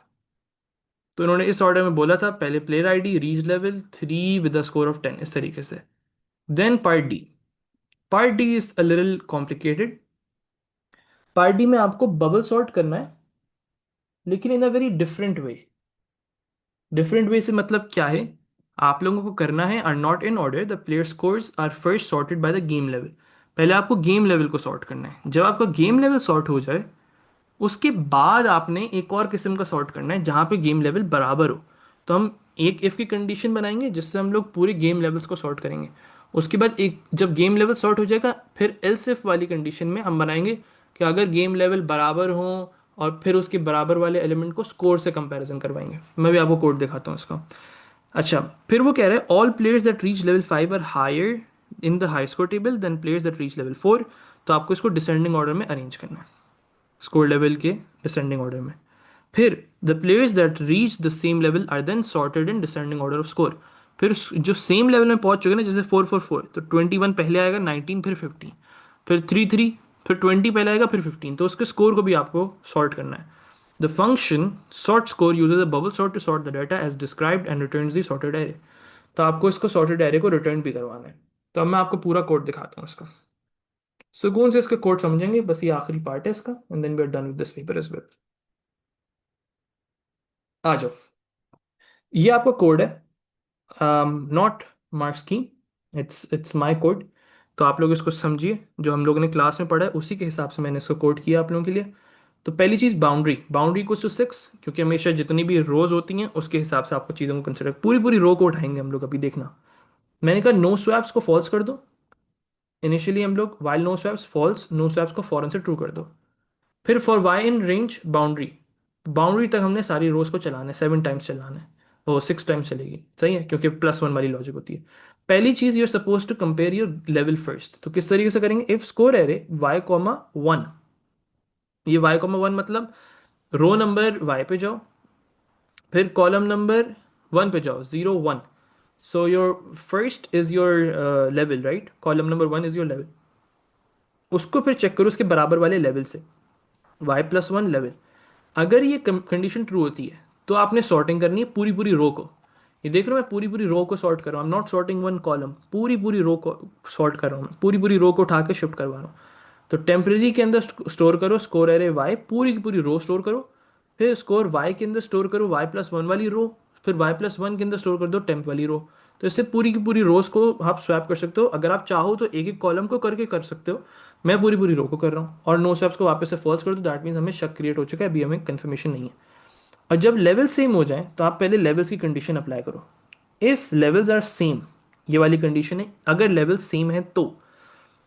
तो इन्होंने इस ऑर्डर में बोला था, पहले player ID, reach level 3 with a score of 10, इस तरीके से। Then part D. Part D is a little complicated. Part D में आपको बबल सॉर्ट करना है, लेकिन in a very different way. Different way से मतलब क्या है, आप लोगों को करना है are not in order, the player scores are first sorted by the game level. पहले आपको गेम लेवल को सॉर्ट करना है। जब आपका गेम लेवल सॉर्ट हो जाए, उसके बाद आपने एक और किस्म का सॉर्ट करना है जहाँ पे गेम लेवल बराबर हो। तो हम एक इफ़ की कंडीशन बनाएंगे जिससे हम लोग पूरे गेम लेवल्स को सॉर्ट करेंगे। उसके बाद एक जब गेम लेवल सॉर्ट हो जाएगा, फिर एल्स इफ वाली कंडीशन में हम बनाएंगे कि अगर गेम लेवल बराबर हो, और फिर उसके बराबर वाले एलिमेंट को स्कोर से कंपैरिजन करवाएंगे। मैं भी आपको कोड दिखाता हूँ इसका। अच्छा, फिर वो कह रहे हैं all players that reach level 5 are higher in the high score table than players that reach level 4। तो आपको इसको डिसेंडिंग ऑर्डर में अरेंज करना है, स्कोर लेवल के डिसेंडिंग ऑर्डर में। फिर the players that reach the same level are then sorted in descending order of score. फिर जो सेम लेवल में पहुंच चुके ना, जैसे 4 4 4, तो 21 पहले आएगा, 19 फिर 15, फिर 3 3, फिर 20 पहले आएगा, फिर 15। तो उसके स्कोर को भी आपको सॉर्ट करना है। The function sort score uses a bubble sort to sort the data as described and returns the sorted array. तो आपको इसको सॉर्टेड एरे को रिटर्न भी करवाना है। तो अब मैं आपको पूरा कोड दिखाता हूँ इसका, सुकून से इसका कोड समझेंगे। बस ये आखिरी पार्ट है इसका, and then we are done with this paper as well. आ जाओ, ये आपका कोड है, नॉट मार्क्स की, इट्स माय कोड। तो आप लोग इसको समझिए, जो हम लोगों ने क्लास में पढ़ा है उसी के हिसाब से मैंने इसको कोड किया आप लोगों के लिए। तो पहली चीज़, बाउंड्री, बाउंड्री इक्वल्स टू 6, क्योंकि हमेशा जितनी भी रोज होती हैं उसके हिसाब से आपको चीज़ों को कंसिडर, पूरी पूरी रो को उठाएंगे हम लोग, अभी देखना। मैंने कहा नो स्वैप्स को फॉल्स कर दो। इनिशियली हम लोग while no swaps false, no swaps को फॉरन से ट्रू कर दो। फिर for y in range boundary, boundary तक हमने सारी रोज को चलाना है, 7 टाइम्स चलाना है, वो 6 टाइम्स चलेगी, सही है, क्योंकि +1 वाली लॉजिक होती है। पहली चीज, you're suppose to compare your level first. तो किस तरीके से करेंगे, इफ स्कोर एरे y, 1। ये y, 1 मतलब रो नंबर y पे जाओ, फिर कॉलम नंबर 1 पे जाओ, 0 1। So your first is your level, right, column number 1 is your level. उसको फिर चेक करो उसके बराबर वाले लेवल से, y+1 लेवल। अगर ये कंडीशन ट्रू होती है, तो आपने सॉर्टिंग करनी है पूरी पूरी रो को। ये देख रहे हो, मैं पूरी पूरी रो को सॉर्ट कर रहा हूँ, I am not sorting one column, पूरी पूरी रो को सॉर्ट कर रहा हूँ, पूरी पूरी रो को उठा के शिफ्ट करवा रहा हूँ। तो टेम्परेरी के अंदर स्टोर करो स्कोर एरे वाई, पूरी की पूरी रो स्टोर करो। फिर स्कोर वाई के अंदर स्टोर करो वाई प्लस वन वाली रो, फिर वाई प्लस वन के अंदर स्टोर कर दो टेम्प वाली रो। तो इससे पूरी की पूरी रोज को आप स्वैप कर सकते हो। अगर आप चाहो तो एक एक कॉलम को करके कर सकते हो। मैं पूरी पूरी रो को कर रहा हूँ, और नो स्वैप्स को वापस से फॉल्स कर दो, दैट मीन्स हमें शक क्रिएट हो चुका है, अभी हमें कंफर्मेशन नहीं है। और जब लेवल सेम हो जाए तो आप पहले लेवल्स की कंडीशन अप्लाई करो। इफ लेवल्स आर सेम, ये वाली कंडीशन है, अगर लेवल सेम है तो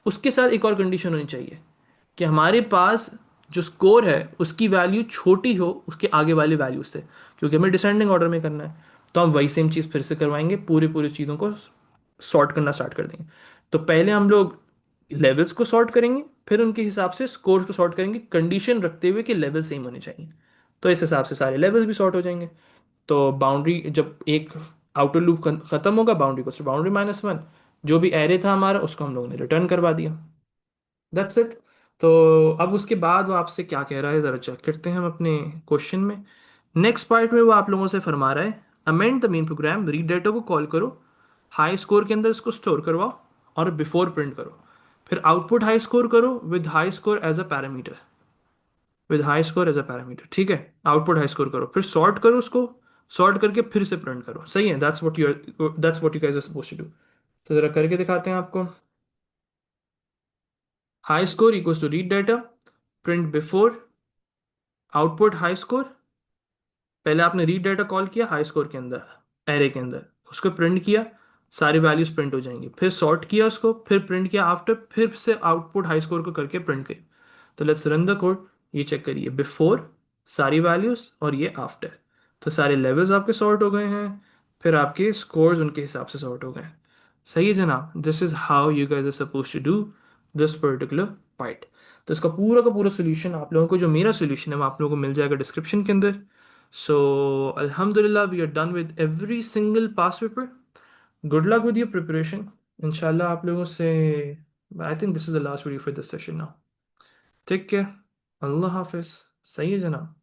उसके साथ एक और कंडीशन होनी चाहिए कि हमारे पास जो स्कोर है उसकी वैल्यू छोटी हो उसके आगे वाली वैल्यू से, क्योंकि हमें डिसेंडिंग ऑर्डर में करना है। तो हम वही सेम चीज़ फिर से करवाएंगे, पूरी पूरी चीज़ों को सॉर्ट करना स्टार्ट कर देंगे। तो पहले हम लोग लेवल्स को सॉर्ट करेंगे, फिर उनके हिसाब से स्कोर को सॉर्ट करेंगे, कंडीशन रखते हुए कि लेवल सेम होने चाहिए। तो इस हिसाब से सारे लेवल्स भी सॉर्ट हो जाएंगे। तो बाउंड्री जब एक आउटर लूप खत्म होगा, बाउंड्री को बाउंड्री माइनस वन, जो भी एरे था हमारा उसको हम लोगों ने रिटर्न करवा दिया। That's it. तो अब उसके बाद वो आपसे क्या कह रहा है ज़रा चेक करते हैं हम अपने क्वेश्चन में। नेक्स्ट पार्ट में वो आप लोगों से फरमा रहा है, amend the main program, read data को कॉल करो, हाई स्कोर के अंदर इसको स्टोर करवाओ और बिफोर प्रिंट करो। फिर आउटपुट हाई स्कोर करो with high score as a parameter, with high score as a parameter, ठीक है। आउटपुट हाई स्कोर करो, फिर सॉर्ट करो उसको, सॉर्ट करके फिर से प्रिंट करो। सही है, that's what you guys are supposed to do. तो जरा करके दिखाते हैं आपको। High score equals to read data, print before, output high score. पहले आपने रीड डाटा कॉल किया हाई स्कोर के अंदर, एरे के अंदर, उसको प्रिंट किया, सारी वैल्यूज प्रिंट हो जाएंगी। फिर सॉर्ट किया उसको, फिर प्रिंट किया आफ्टर, फिर से आउटपुट हाई स्कोर को करके प्रिंट किया। तो लेट्स रन द कोड। ये चेक करिए, बिफोर सारी वैल्यूज और ये आफ्टर। तो सारे लेवल्स आपके सॉर्ट हो गए हैं, फिर आपके स्कोर्स उनके हिसाब से सॉर्ट हो गए। सही है जनाब, this is how you guys are suppose to do this particular part. तो इसका पूरा का पूरा सोल्यूशन आप लोगों को, जो मेरा सोल्यूशन है, वो आप लोगों को मिल जाएगा डिस्क्रिप्शन के अंदर। सो अल्हम्दुलिल्लाह we are done with every single past paper. Good luck with your preparation. इंशाल्लाह आप लोगों से, I think this is the last video for this session now. Take care, अल्लाह हाफिज। सही है जनाब।